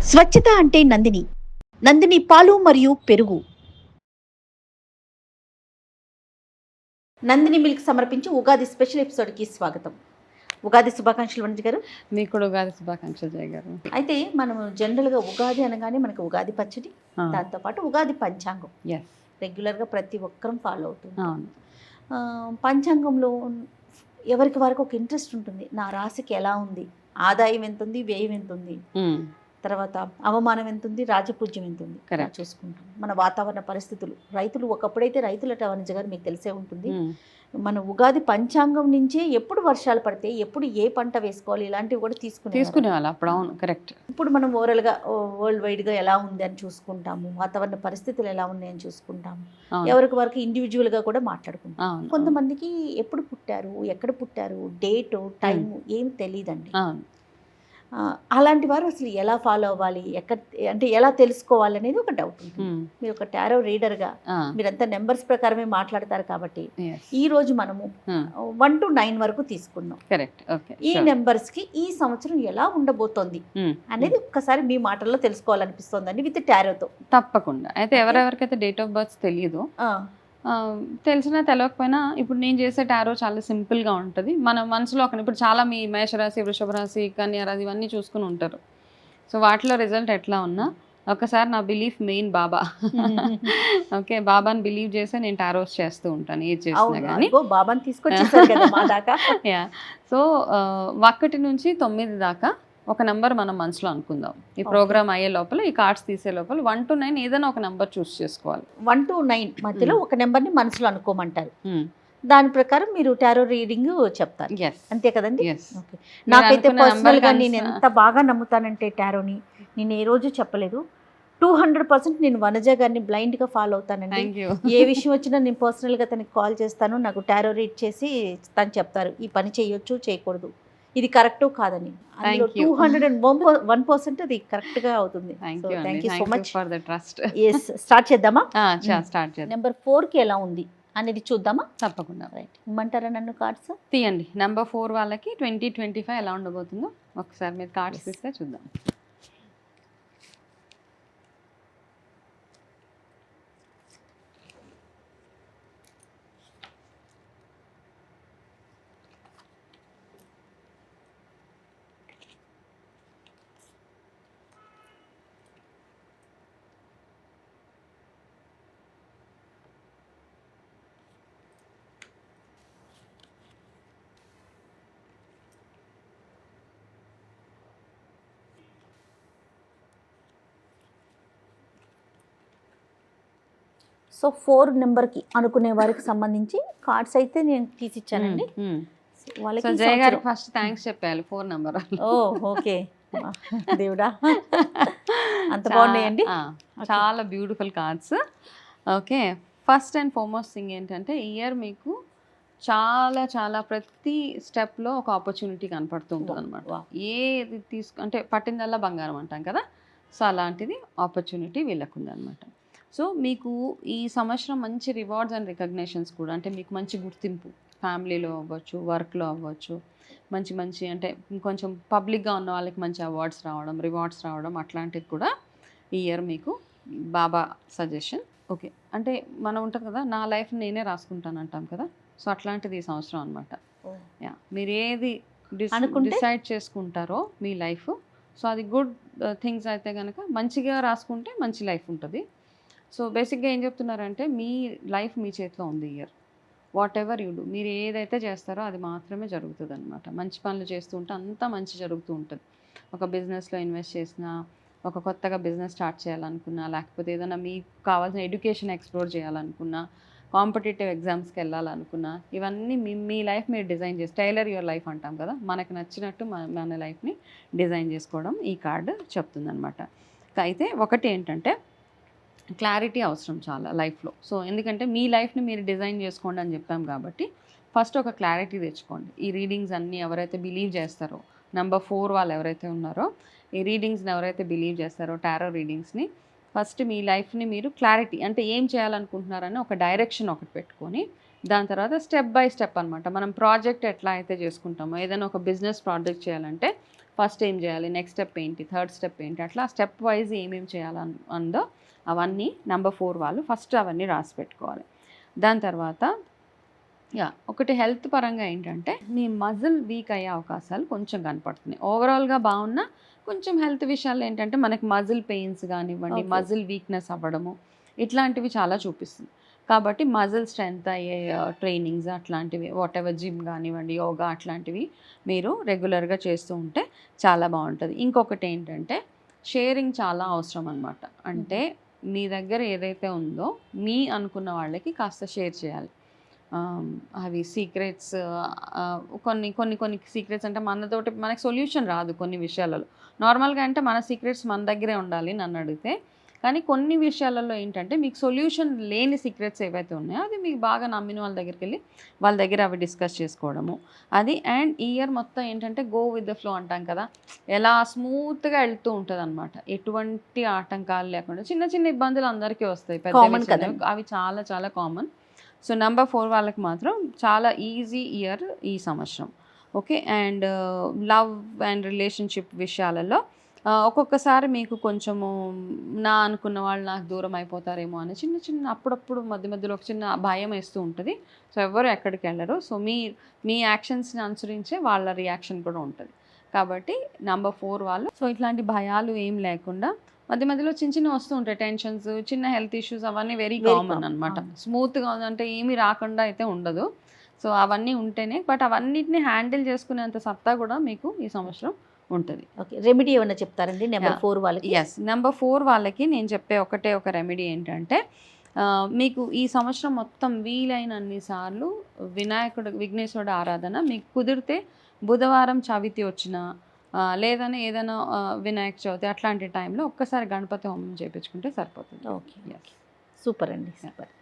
స్వచ్ఛత అంటే నందిని. నందిని పాలు మరియు పెరుగు. నందిని మిల్క్ సమర్పించి ఉగాది స్పెషల్ ఎపిసోడ్కి స్వాగతం. ఉగాది శుభాకాంక్షలు వనిత గారు. మీకు కూడా ఉగాది శుభాకాంక్షలు జయ గారు. అయితే మనం జనరల్గా ఉగాది అనగానే మనకు ఉగాది పచ్చడి, దాంతోపాటు ఉగాది పంచాంగం రెగ్యులర్గా ప్రతి ఒక్కరం ఫాలో అవుతుంది. పంచాంగంలో ఎవరికి వారికి ఒక ఇంట్రెస్ట్ ఉంటుంది. నా రాశికి ఎలా ఉంది, ఆదాయం ఎంత ఉంది, వ్యయం ఎంత ఉంది, తర్వాత అవమానం ఎంత ఉంది, రాజపూజ్యం ఎంత ఉంది చూసుకుంటాం. మన వాతావరణ పరిస్థితులు, రైతులు ఒకప్పుడైతే రైతులట వనిజ గారు మీకు తెలిసే ఉంటుంది. మన ఉగాది పంచాంగం నుంచే ఎప్పుడు వర్షాలు పడితే ఎప్పుడు ఏ పంట వేసుకోవాలి ఇలాంటివి కూడా తీసుకునేవాళ్ళు అప్పుడు. అవును, కరెక్ట్. ఇప్పుడు మనం ఓవరాల్గా వరల్డ్ వైడ్గా ఎలా ఉంది అని చూసుకుంటాము, వాతావరణ పరిస్థితులు ఎలా ఉన్నాయని చూసుకుంటాము, ఎవరికి వరకు ఇండివిజువల్గా కూడా మాట్లాడుకుంటాం. కొంతమందికి ఎప్పుడు పుట్టారు, ఎక్కడ పుట్టారు, డేటు టైము ఏం తెలియదండి. అలాంటి వారు అసలు ఎలా ఫాలో అవ్వాలి, ఎక్కడ అంటే ఎలా తెలుసుకోవాలి అనేది ఒక డౌట్ ఉంటుంది. మీరు ఒక టారో రీడర్గా మీరంతా నెంబర్స్ ప్రకారమే మాట్లాడతారు కాబట్టి ఈ రోజు మనము 1 to 9 వరకు తీసుకున్నాం. ఈ నెంబర్స్ కి ఈ సంవత్సరం ఎలా ఉండబోతోంది అనేది ఒక్కసారి మీ మాటల్లో తెలుసుకోవాలనిపిస్తోందండి విత్ టారోతో. తప్పకుండా. అయితే ఎవరెవరికైతే డేట్ ఆఫ్ బర్త్ తెలియదు, తెలిసినా తెలియకపోయినా ఇప్పుడు నేను చేసే టారో చాలా సింపుల్గా ఉంటుంది. మన మనసులో ఇప్పుడు చాలా మీ మేషరాశి, వృషభ రాశి, కన్యా రాశి ఇవన్నీ చూసుకుని ఉంటారు. సో వాటిలో రిజల్ట్ ఎట్లా ఉన్నా ఒకసారి నా బిలీఫ్ మెయిన్ బాబా. ఓకే, బాబాని బిలీవ్ చేస్తే నేను టారోస్ చేస్తూ ఉంటాను ఏది చేసినా కానీ. బాబాని తీసుకొచ్చేసారు. సో 1 నుంచి 9 దాకా ఒక నెంబర్ మనం మనసులో అనుకుందాం. ఈ ప్రోగ్రామ్ అయ్యే లోపల, ఈ కార్డ్స్ తీసే లోపల 1 to 9 ఏదైనా ఒక నెంబర్ చూస్ చేసుకోవాలి. 1 to 9 మధ్యలో ఒక నెంబర్ని మనసులో అనుకోమంటారు. దాని ప్రకారం మీరు టారో రీడింగ్ చెప్తారు, అంతే కదండి? నాకైతే పర్సనల్ గా నేను ఎంత బాగా నమ్ముతానంటే టారోని, నేను ఏ రోజు చెప్పలేదు. 200% నేను వనజ గారిని బ్లైండ్ గా ఫాలో అవుతానండి. ఏ విషయం వచ్చినా నేను పర్సనల్ గా తనకి కాల్ చేస్తాను, నాకు టారో రీడ్ చేసి తను చెప్తారు ఈ పని చేయొచ్చు చేయకూడదు, ఇది కరెక్ట్ కాదని. 201% అది కరెక్ట్ గా అవుతుంది. Thank you so much for the trust. Start చేద్దామా? స్టార్ట్ చేద్దాం. నెంబర్ 4 కి ఎలా ఉంది అనేది చూద్దామా? తప్పకుండా. రైట్, ఇమ్మంటారా నన్ను కార్డ్స్? తీయండి. నెంబర్ 4 వాళ్ళకి 2025 ఎలా ఉండబోతుందో ఒకసారి మీరు కార్డ్స్ తీస్తే చూద్దాం. సో 4 నెంబర్కి అనుకునే వారికి సంబంధించి కార్డ్స్ అయితే నేను తీసిచ్చానండి. వాళ్ళకి జయ గారు ఫస్ట్ థ్యాంక్స్ చెప్పాలి 4 నెంబర్. ఓకే దేవుడా, అంత బాగున్నాయండి. చాలా beautiful cards. Okay, first and foremost thing ఏంటంటే ఈ ఇయర్ మీకు చాలా చాలా ప్రతి స్టెప్లో ఒక ఆపర్చునిటీ కనపడుతూ ఉంటుంది అనమాట. ఏది అంటే పట్టిందల్లా బంగారం అంటాం కదా, సో అలాంటిది ఆపర్చునిటీ వీళ్ళకు ఉందన్నమాట. సో మీకు ఈ సంవత్సరం మంచి రివార్డ్స్ అండ్ రికగ్నేషన్స్ కూడా, అంటే మీకు మంచి గుర్తింపు ఫ్యామిలీలో అవ్వచ్చు, వర్క్లో అవ్వచ్చు, మంచి మంచి అంటే కొంచెం పబ్లిక్గా ఉన్న వాళ్ళకి మంచి అవార్డ్స్ రావడం, రివార్డ్స్ రావడం, అట్లాంటివి కూడా ఈ ఇయర్ మీకు బాబా సజెషన్. ఓకే, అంటే మనం ఉంటుంది కదా, నా లైఫ్ నేనే రాసుకుంటాను అంటాం కదా, సో అట్లాంటిది ఈ సంవత్సరం అనమాట. మీరు ఏది డిసైడ్ చేసుకుంటారో మీ లైఫ్, సో అది గుడ్ థింగ్స్ అయితే కనుక మంచిగా రాసుకుంటే మంచి లైఫ్ ఉంటుంది. సో బేసిక్గా ఏం చెప్తున్నారంటే మీ లైఫ్ మీ చేతిలో ఉంది year. What ever you do, మీరు ఏదైతే చేస్తారో అది మాత్రమే జరుగుతుంది అనమాట. మంచి పనులు చేస్తూ ఉంటే అంతా మంచి జరుగుతూ ఉంటుంది. ఒక బిజినెస్లో ఇన్వెస్ట్ చేసినా, ఒక కొత్తగా బిజినెస్ స్టార్ట్ చేయాలనుకున్నా, లేకపోతే ఏదైనా మీకు కావాల్సిన ఎడ్యుకేషన్ ఎక్స్ప్లోర్ చేయాలనుకున్నా, కాంపిటేటివ్ ఎగ్జామ్స్కి వెళ్ళాలనుకున్నా, ఇవన్నీ మీ లైఫ్ మీరు డిజైన్ చేసి, టైలర్ యువర్ లైఫ్ అంటాం కదా, మనకు నచ్చినట్టు మన లైఫ్ని డిజైన్ చేసుకోవడం ఈ కార్డు చెప్తుందనమాట. అయితే ఒకటి ఏంటంటే క్లారిటీ అవసరం చాలా లైఫ్లో. సో ఎందుకంటే మీ లైఫ్ని మీరు డిజైన్ చేసుకోండి అని చెప్పాం కాబట్టి ఫస్ట్ ఒక క్లారిటీ తెచ్చుకోండి. ఈ రీడింగ్స్ అన్నీ ఎవరైతే బిలీవ్ చేస్తారో, నెంబర్ 4 వాళ్ళు ఎవరైతే ఉన్నారో, ఈ రీడింగ్స్ని ఎవరైతే బిలీవ్ చేస్తారో, టారో రీడింగ్స్ని, ఫస్ట్ మీ లైఫ్ని మీరు క్లారిటీ అంటే ఏం చేయాలనుకుంటున్నారని ఒక డైరెక్షన్ ఒకటి పెట్టుకొని దాని తర్వాత స్టెప్ బై స్టెప్ అనమాట. మనం ప్రాజెక్ట్ ఎట్లా అయితే చేసుకుంటామో, ఏదైనా ఒక బిజినెస్ ప్రాజెక్ట్ చేయాలంటే ఫస్ట్ ఏం చేయాలి, నెక్స్ట్ స్టెప్ ఏంటి, థర్డ్ స్టెప్ ఏంటి, అట్లా స్టెప్ వైజ్ ఏమేమి చేయాలందో అవన్నీ నెంబర్ 4 వాళ్ళు ఫస్ట్ అవన్నీ రాసి పెట్టుకోవాలి. దాని తర్వాత ఒకటి హెల్త్ పరంగా ఏంటంటే మీ మజిల్ వీక్ అయ్యే అవకాశాలు కొంచెం కనపడుతున్నాయి. ఓవరాల్గా బాగున్నా కొంచెం హెల్త్ విషయాల్లో ఏంటంటే మనకి మజిల్ పెయిన్స్ కానివ్వండి, మజిల్ వీక్నెస్ అవ్వడము ఇట్లాంటివి చాలా చూపిస్తుంది. కాబట్టి మజిల్ స్ట్రెంత్ అయ్యే ట్రైనింగ్స్ అట్లాంటివి, వాట్ ఎవర్ జిమ్ కానివ్వండి, యోగా అట్లాంటివి మీరు రెగ్యులర్గా చేస్తూ ఉంటే చాలా బాగుంటుంది. ఇంకొకటి ఏంటంటే షేరింగ్ చాలా అవసరం అనమాట. అంటే మీ దగ్గర ఏదైతే ఉందో మీ అనుకున్న వాళ్ళకి కాస్త షేర్ చేయాలి. అవి సీక్రెట్స్, కొన్ని కొన్ని కొన్ని సీక్రెట్స్ అంటే మనతోటి మనకి సొల్యూషన్ రాదు కొన్ని విషయాలలో. నార్మల్గా అంటే మన సీక్రెట్స్ మన దగ్గరే ఉండాలి నన్ను అడిగితే. కానీ కొన్ని విషయాలలో ఏంటంటే మీకు సొల్యూషన్ లేని సీక్రెట్స్ ఏవైతే ఉన్నాయో అది మీకు బాగా నమ్మిన వాళ్ళ దగ్గరికి వెళ్ళి వాళ్ళ దగ్గర అవి డిస్కస్ చేసుకోవడము అది. అండ్ ఈ ఇయర్ మొత్తం ఏంటంటే గో విత్ ద ఫ్లో అంటాం కదా, ఎలా స్మూత్గా వెళ్తూ ఉంటుంది అనమాట. ఎటువంటి ఆటంకాలు లేకుండా. చిన్న చిన్న ఇబ్బందులు అందరికీ వస్తాయి, పెద్ద అవి చాలా చాలా కామన్. సో నెంబర్ 4 వాళ్ళకి మాత్రం చాలా ఈజీ ఇయర్ ఈ సంవత్సరం. Okay. And love and relationship విషయాలలో ఒక్కొక్కసారి మీకు కొంచెము నా అనుకున్న వాళ్ళు నాకు దూరం అయిపోతారేమో అని చిన్న చిన్న అప్పుడప్పుడు మధ్య మధ్యలో ఒక చిన్న భయం వేస్తూ ఉంటుంది. సో ఎవరు ఎక్కడికి వెళ్ళరు. సో మీ యాక్షన్స్ని అనుసరించే వాళ్ళ రియాక్షన్ కూడా ఉంటుంది. కాబట్టి నెంబర్ 4 వాళ్ళు సో ఇట్లాంటి భయాలు ఏం లేకుండా మధ్య మధ్యలో చిన్న చిన్న వస్తూ ఉంటాయి, టెన్షన్స్, చిన్న హెల్త్ ఇష్యూస్, అవన్నీ వెరీ కామన్ అనమాట. స్మూత్గా ఉందంటే ఏమీ రాకుండా అయితే ఉండదు. సో అవన్నీ ఉంటేనే, బట్ అవన్నిటిని హ్యాండిల్ చేసుకునేంత సత్తా కూడా మీకు ఈ సంవత్సరం ఉంటుంది. ఓకే. రెమెడీ ఏమైనా చెప్తారండి నెంబర్ 4 వాళ్ళకి? నెంబర్ 4 వాళ్ళకి నేను చెప్పే ఒక రెమెడీ ఏంటంటే మీకు ఈ సంవత్సరం మొత్తం వీలైనన్ని సార్లు విఘ్నేశ్వరుడు ఆరాధన మీకు కుదిరితే బుధవారం చవితి వచ్చిన లేదని ఏదైనా వినాయక చవితి అట్లాంటి టైంలో ఒక్కసారి గణపతి హోమం చేయించుకుంటే సరిపోతుంది. ఓకే. సూపర్ అండి, సూపర్.